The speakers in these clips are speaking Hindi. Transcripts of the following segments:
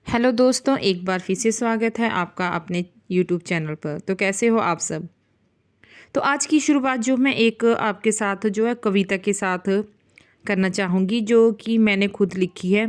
हेलो दोस्तों, एक बार फिर से स्वागत है आपका अपने यूट्यूब चैनल पर। तो कैसे हो आप सब। तो आज की शुरुआत जो मैं एक आपके साथ जो है कविता के साथ करना चाहूँगी, जो कि मैंने खुद लिखी है।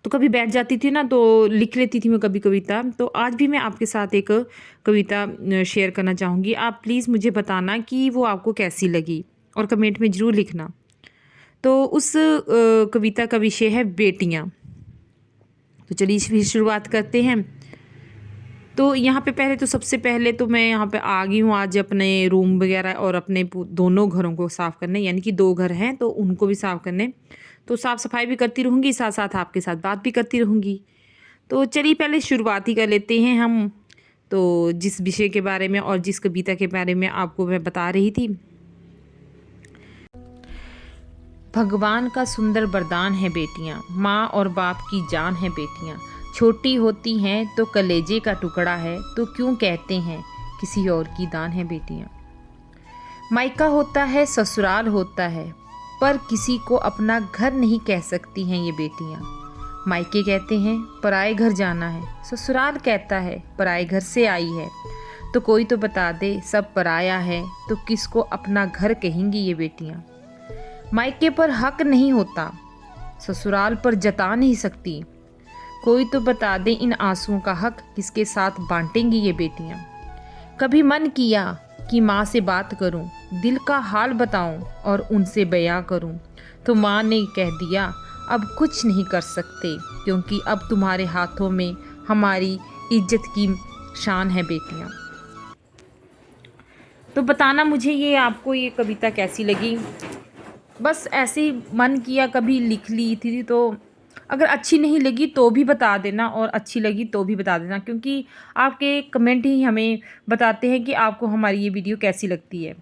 तो कभी बैठ जाती थी ना तो लिख लेती थी मैं कभी कविता। तो आज भी मैं आपके साथ एक कविता शेयर करना चाहूँगी। आप प्लीज़ मुझे बताना कि वो आपको कैसी लगी और कमेंट में ज़रूर लिखना। तो उस कविता का विषय है बेटियाँ। तो चलिए फिर शुरुआत करते हैं। तो यहाँ पे पहले तो सबसे पहले तो मैं यहाँ पे आ गई हूँ आज अपने रूम वगैरह और अपने दोनों घरों को साफ़ करने, यानी कि 2 घर हैं तो उनको भी साफ़ करने। तो साफ़ सफाई भी करती रहूँगी, साथ साथ आपके साथ बात भी करती रहूँगी। तो चलिए पहले शुरुआत ही कर लेते हैं हम। तो जिस विषय के बारे में और जिस कविता के बारे में आपको मैं बता रही थी, भगवान का सुंदर वरदान है बेटियाँ, माँ और बाप की जान है बेटियाँ। छोटी होती हैं तो कलेजे का टुकड़ा है, तो क्यों कहते हैं किसी और की दान है बेटियाँ। मायका होता है ससुराल होता है, पर किसी को अपना घर नहीं कह सकती हैं ये बेटियाँ। मायके कहते हैं पराए घर जाना है, ससुराल कहता है पराए घर से आई है। तो कोई तो बता दे सब पराया है, तो किसको अपना घर कहेंगी ये बेटियाँ। मायके पर हक नहीं होता, ससुराल पर जता नहीं सकती। कोई तो बता दे इन आंसुओं का हक किसके साथ बांटेंगी ये बेटियां। कभी मन किया कि माँ से बात करूं, दिल का हाल बताऊं और उनसे बयां करूं, तो माँ ने कह दिया अब कुछ नहीं कर सकते, क्योंकि अब तुम्हारे हाथों में हमारी इज्जत की शान है बेटियां। तो बताना मुझे ये आपको ये कविता कैसी लगी। बस ऐसे ही मन किया, कभी लिख ली थी। तो अगर अच्छी नहीं लगी तो भी बता देना और अच्छी लगी तो भी बता देना, क्योंकि आपके कमेंट ही हमें बताते हैं कि आपको हमारी ये वीडियो कैसी लगती है।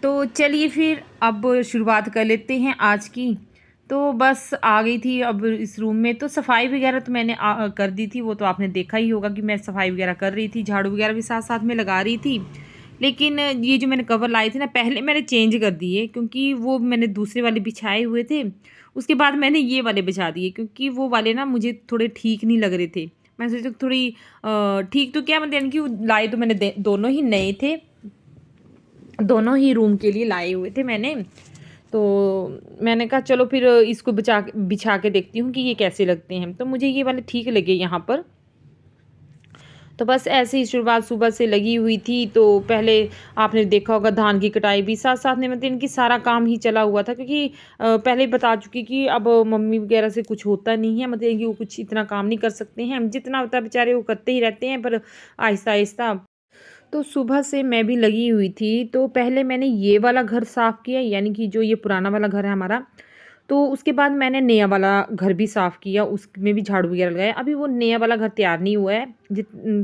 तो चलिए फिर अब शुरुआत कर लेते हैं आज की। तो बस आ गई थी अब इस रूम में। तो सफाई वगैरह तो मैंने कर दी थी, वो तो आपने देखा ही होगा कि मैं सफाई वगैरह कर रही थी, झाड़ू वगैरह भी साथ साथ में लगा रही थी। लेकिन ये जो मैंने कवर लाए थे ना, पहले मैंने चेंज कर दिए, क्योंकि वो मैंने दूसरे वाले बिछाए हुए थे। उसके बाद मैंने ये वाले बिछा दिए, क्योंकि वो वाले ना मुझे थोड़े ठीक नहीं लग रहे थे। मैं सोचा थोड़ी ठीक तो क्या, मतलब यानी कि लाए तो मैंने दोनों ही नए थे, दोनों ही रूम के लिए लाए हुए थे मैंने। तो मैंने कहा चलो फिर इसको बिछा के देखती हूँ कि ये कैसे लगते हैं। तो मुझे ये वाले ठीक लगे यहाँ पर। तो बस ऐसे ही शुरुआत सुबह से लगी हुई थी। तो पहले आपने देखा होगा धान की कटाई भी साथ साथ में, मतलब इनकी सारा काम ही चला हुआ था, क्योंकि पहले ही बता चुकी कि अब मम्मी वगैरह से कुछ होता नहीं है, मतलब कि वो कुछ इतना काम नहीं कर सकते हैं। हम जितना होता है बेचारे वो करते ही रहते हैं, पर आहिस्ता आहिस्ता। तो सुबह से मैं भी लगी हुई थी। तो पहले मैंने ये वाला घर साफ़ किया, यानी कि जो ये पुराना वाला घर है हमारा। तो उसके बाद मैंने नया वाला घर भी साफ़ किया, उसमें भी झाड़ू वगैरह लगाया। अभी वो नया वाला घर तैयार नहीं हुआ है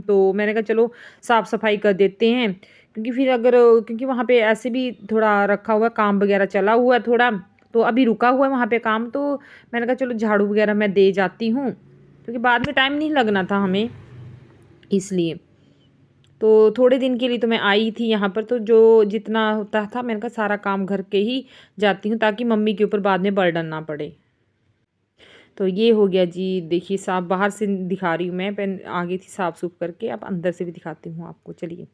तो मैंने कहा चलो साफ़ सफाई कर देते हैं, क्योंकि फिर अगर क्योंकि वहाँ पे ऐसे भी थोड़ा रखा हुआ है, काम वगैरह चला हुआ है थोड़ा, तो अभी रुका हुआ है वहाँ पे काम। तो मैंने कहा चलो झाड़ू वगैरह मैं दे जाती हूँ, क्योंकि बाद में टाइम नहीं लगना था हमें, इसलिए। तो थोड़े दिन के लिए तो मैं आई थी यहाँ पर। तो जो जितना होता था मैंने कहा सारा काम घर के ही जाती हूँ, ताकि मम्मी के ऊपर बाद में बर्डन ना पड़े। तो ये हो गया जी, देखिए साफ बाहर से दिखा रही हूँ मैं, पेन आ गई थी साफ सूफ करके। अब अंदर से भी दिखाती हूँ आपको, चलिए।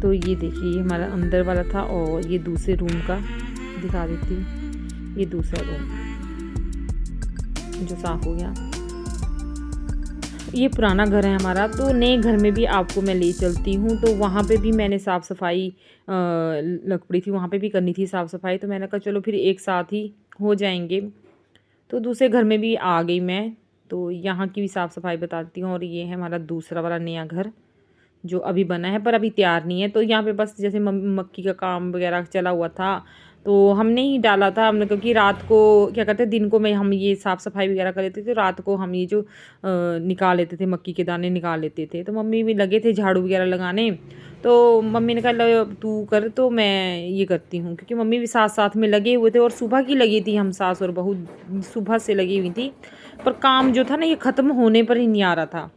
तो ये देखिए, ये हमारा अंदर वाला था और ये दूसरे रूम का दिखा देती हूँ। ये दूसरा रूम जो साफ़ हो गया। ये पुराना घर है हमारा। तो नए घर में भी आपको मैं ले चलती हूँ। तो वहाँ पे भी मैंने साफ़ सफाई लग पड़ी थी, वहाँ पे भी करनी थी साफ़ सफाई। तो मैंने कहा चलो फिर एक साथ ही हो जाएंगे। तो दूसरे घर में भी आ गई मैं, तो यहाँ की भी साफ़ सफाई बताती हूँ। और ये है हमारा दूसरा वाला नया घर जो अभी बना है, पर अभी तैयार नहीं है। तो यहाँ पे बस जैसे मक्की का काम वगैरह चला हुआ था, तो हमने ही डाला था हमने, क्योंकि रात को क्या करते हैं, दिन को मैं हम ये साफ़ सफाई वगैरह कर लेते थे, रात को हम ये जो निकाल लेते थे, मक्की के दाने निकाल लेते थे। तो मम्मी भी लगे थे झाड़ू वगैरह लगाने। तो मम्मी ने कहा लो तू कर, तो मैं ये करती हूँ, क्योंकि मम्मी भी साथ साथ में लगे हुए थे और सुबह की लगी थी, हम सास और बहू सुबह से लगी हुई थी। पर काम जो था ना ये ख़त्म होने पर ही नहीं आ रहा था।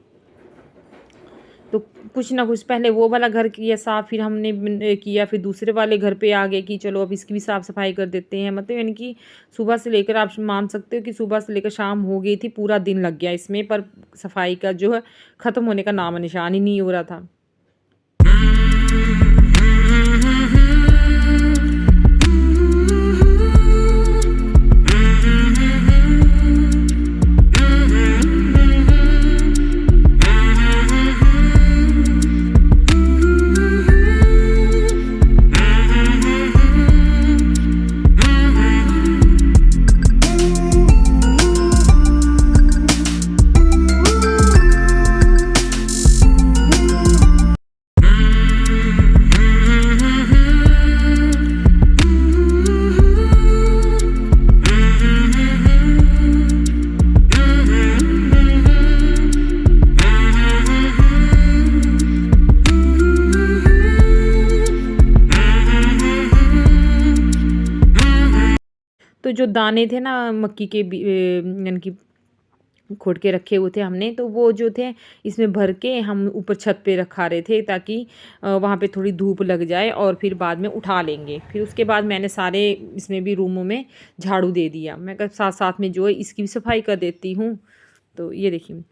तो कुछ ना कुछ पहले वो वाला घर किया साफ़, फिर हमने किया, फिर दूसरे वाले घर पे आ गए कि चलो अब इसकी भी साफ़ सफाई कर देते हैं। मतलब यानी कि सुबह से लेकर आप मान सकते हो कि सुबह से लेकर शाम हो गई थी, पूरा दिन लग गया इसमें, पर सफाई का जो है ख़त्म होने का नाम निशान ही नहीं हो रहा था। तो जो दाने थे ना मक्की के यानी कि खोद के रखे हुए थे हमने, तो वो जो थे इसमें भर के हम ऊपर छत पे रखा रहे थे, ताकि वहाँ पे थोड़ी धूप लग जाए और फिर बाद में उठा लेंगे। फिर उसके बाद मैंने सारे इसमें भी रूमों में झाड़ू दे दिया। मैं कहा साथ साथ में जो है इसकी भी सफाई कर देती हूँ। तो ये देखिए।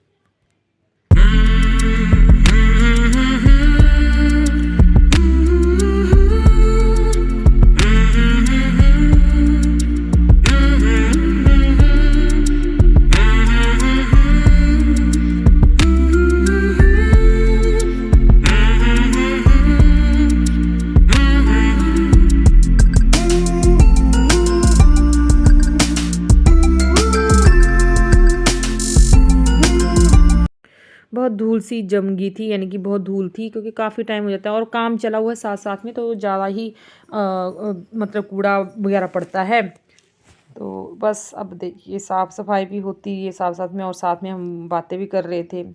बहुत धूल सी जम गई थी, यानी कि बहुत धूल थी, क्योंकि काफ़ी टाइम हो जाता है और काम चला हुआ है साथ साथ में, तो ज़्यादा ही मतलब कूड़ा वगैरह पड़ता है। तो बस अब देखिए साफ़ सफाई भी होती है साथ साथ में, और साथ में हम बातें भी कर रहे थे।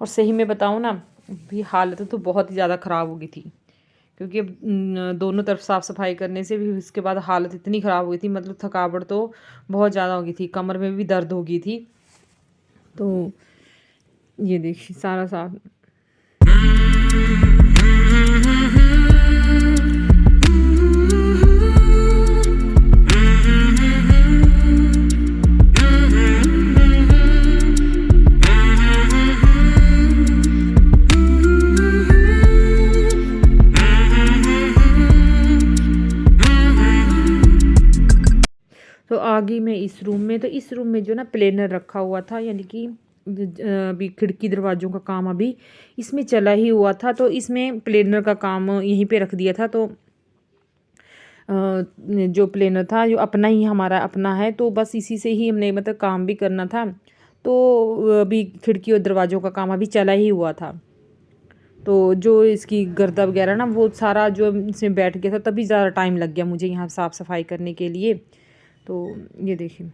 और सही में बताऊँ ना, भी हालत तो बहुत ही ज़्यादा ख़राब हो गई थी, क्योंकि अब दोनों तरफ साफ़ सफाई करने से भी उसके बाद हालत इतनी ख़राब हो गई थी, मतलब थकावट तो बहुत ज़्यादा हो गई थी, कमर में भी दर्द हो गई थी। तो ये देखिए सारा साफ। तो आ गई मैं इस रूम में। तो इस रूम में जो ना प्लेनर रखा हुआ था, यानी कि अभी खिड़की दरवाज़ों का काम अभी इसमें चला ही हुआ था, तो इसमें प्लेनर का काम यहीं पे रख दिया था। तो जो प्लेनर था जो अपना ही हमारा अपना है, तो बस इसी से ही हमने मतलब काम भी करना था। तो अभी खिड़की और दरवाज़ों का काम अभी चला ही हुआ था, तो जो इसकी गर्दा वगैरह ना वो सारा जो इसमें बैठ गया था, तभी ज़्यादा टाइम लग गया मुझे यहाँ साफ़ सफाई करने के लिए। तो ये देखिए।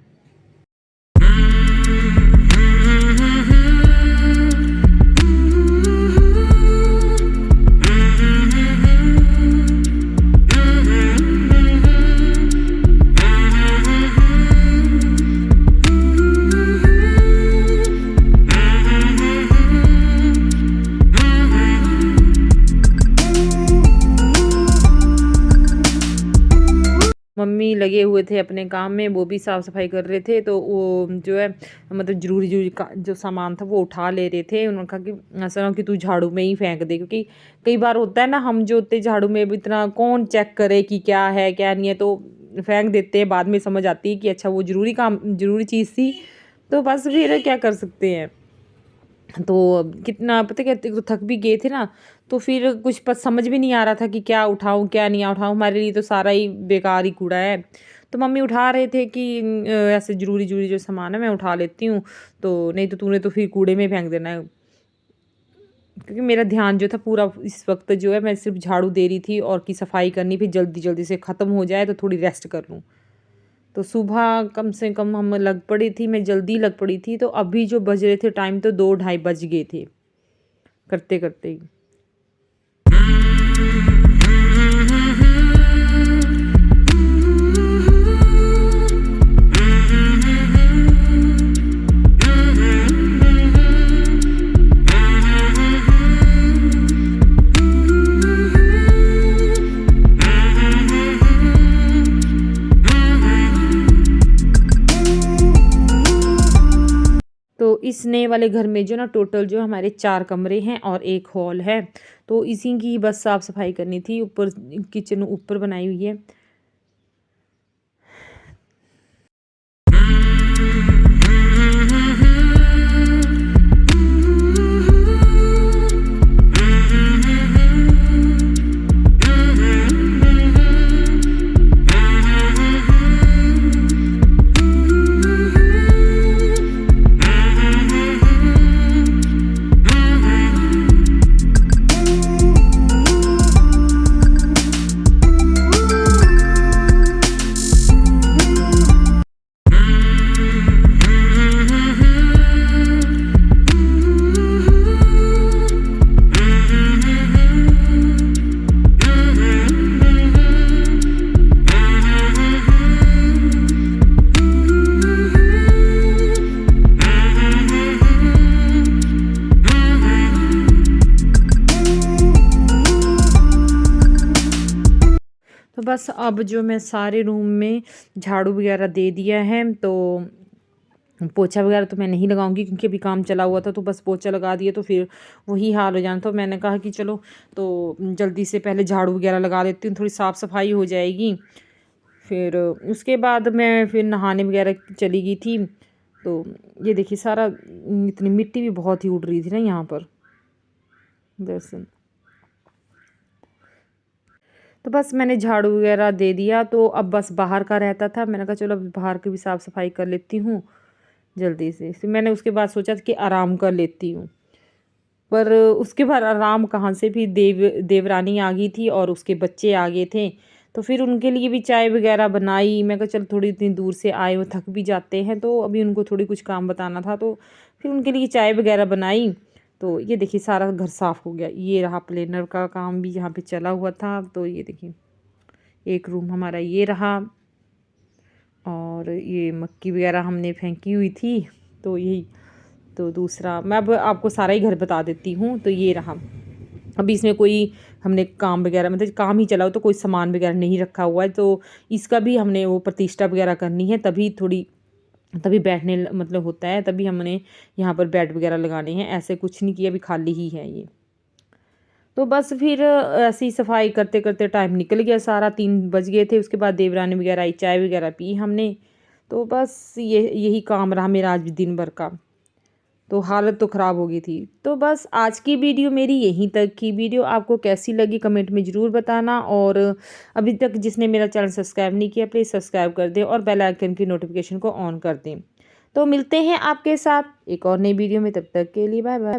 मम्मी लगे हुए थे अपने काम में, वो भी साफ़ सफाई कर रहे थे। तो वो जो है मतलब ज़रूरी का जो सामान था वो उठा ले रहे थे। उन्होंने कहा कि ऐसा ना कि तू झाड़ू में ही फेंक दे, क्योंकि कई बार होता है ना, हम जो होते झाड़ू में भी इतना कौन चेक करे कि क्या है क्या नहीं है, तो फेंक देते हैं, बाद में समझ आती है कि अच्छा वो ज़रूरी चीज़ थी। तो बस फिर क्या कर सकते हैं। तो कितना पता क्या, एक तो थक भी गए थे ना, तो फिर कुछ समझ भी नहीं आ रहा था कि क्या उठाऊँ क्या नहीं उठाऊँ, हमारे लिए तो सारा ही बेकार ही कूड़ा है। तो मम्मी उठा रहे थे कि ऐसे ज़रूरी जो सामान है मैं उठा लेती हूँ, तो नहीं तो तूने तो फिर कूड़े में फेंक देना है। क्योंकि मेरा ध्यान जो था पूरा इस वक्त जो है, मैं सिर्फ झाड़ू दे रही थी और की सफाई करनी, फिर जल्दी से ख़त्म हो जाए तो थोड़ी रेस्ट कर लूँ। तो सुबह कम से कम हम लग पड़ी थी, मैं जल्दी लग पड़ी थी, तो अभी जो बज रहे थे टाइम, तो 2 ढाई बज गए थे करते करते ही। तो इस नए वाले घर में जो ना टोटल जो हमारे 4 कमरे हैं और 1 हॉल है, तो इसी की बस साफ़ सफाई करनी थी। ऊपर किचन ऊपर बनाई हुई है। तो बस अब जो मैं सारे रूम में झाड़ू वगैरह दे दिया है, तो पोछा वगैरह तो मैं नहीं लगाऊंगी क्योंकि अभी काम चला हुआ था, तो बस पोछा लगा दिया तो फिर वही हाल हो जाना। तो मैंने कहा कि चलो तो जल्दी से पहले झाड़ू वगैरह लगा देती हूँ, थोड़ी साफ़ सफाई हो जाएगी। फिर उसके बाद मैं फिर नहाने वगैरह चली गई थी। तो ये देखिए सारा, इतनी मिट्टी भी बहुत ही उड़ रही थी ना यहाँ पर दरअसल। तो बस मैंने झाड़ू वगैरह दे दिया, तो अब बस बाहर का रहता था। मैंने कहा चलो अब बाहर की भी साफ़ सफाई कर लेती हूँ जल्दी से। फिर मैंने उसके बाद सोचा कि आराम कर लेती हूँ, पर उसके बाद आराम कहाँ से, भी देवरानी आ गई थी और उसके बच्चे आ गए थे। तो फिर उनके लिए भी चाय वगैरह बनाई। मैं कहा चल थोड़ी इतनी दूर से आए, वो थक भी जाते हैं, तो अभी उनको थोड़ी कुछ काम बताना था, तो फिर उनके लिए चाय वगैरह बनाई। तो ये देखिए सारा घर साफ़ हो गया। ये रहा, प्लेनर का काम भी यहाँ पे चला हुआ था। तो ये देखिए एक रूम हमारा ये रहा, और ये मक्की वगैरह हमने फेंकी हुई थी, तो यही। तो दूसरा मैं अब आपको सारा ही घर बता देती हूँ। तो ये रहा, अभी इसमें कोई हमने काम वगैरह, मतलब काम ही चला हो, तो कोई सामान वगैरह नहीं रखा हुआ है। तो इसका भी हमने वो प्रतिष्ठा वगैरह करनी है, तभी बैठने मतलब होता है, तभी हमने यहाँ पर बेड वगैरह लगाने हैं। ऐसे कुछ नहीं किया, अभी खाली ही है ये। तो बस फिर ऐसी सफाई करते करते टाइम निकल गया सारा, 3 बज गए थे। उसके बाद देवरानी वगैरह आई, चाय वगैरह पी हमने। तो बस यही काम रहा मेरा आज भी दिन भर का। तो हालत तो ख़राब हो गई थी। तो बस आज की वीडियो मेरी यहीं तक की। वीडियो आपको कैसी लगी कमेंट में ज़रूर बताना, और अभी तक जिसने मेरा चैनल सब्सक्राइब नहीं किया प्लीज़ सब्सक्राइब कर दें और बेल आइकन की नोटिफिकेशन को ऑन कर दें। तो मिलते हैं आपके साथ एक और नई वीडियो में, तब तक के लिए बाय बाय।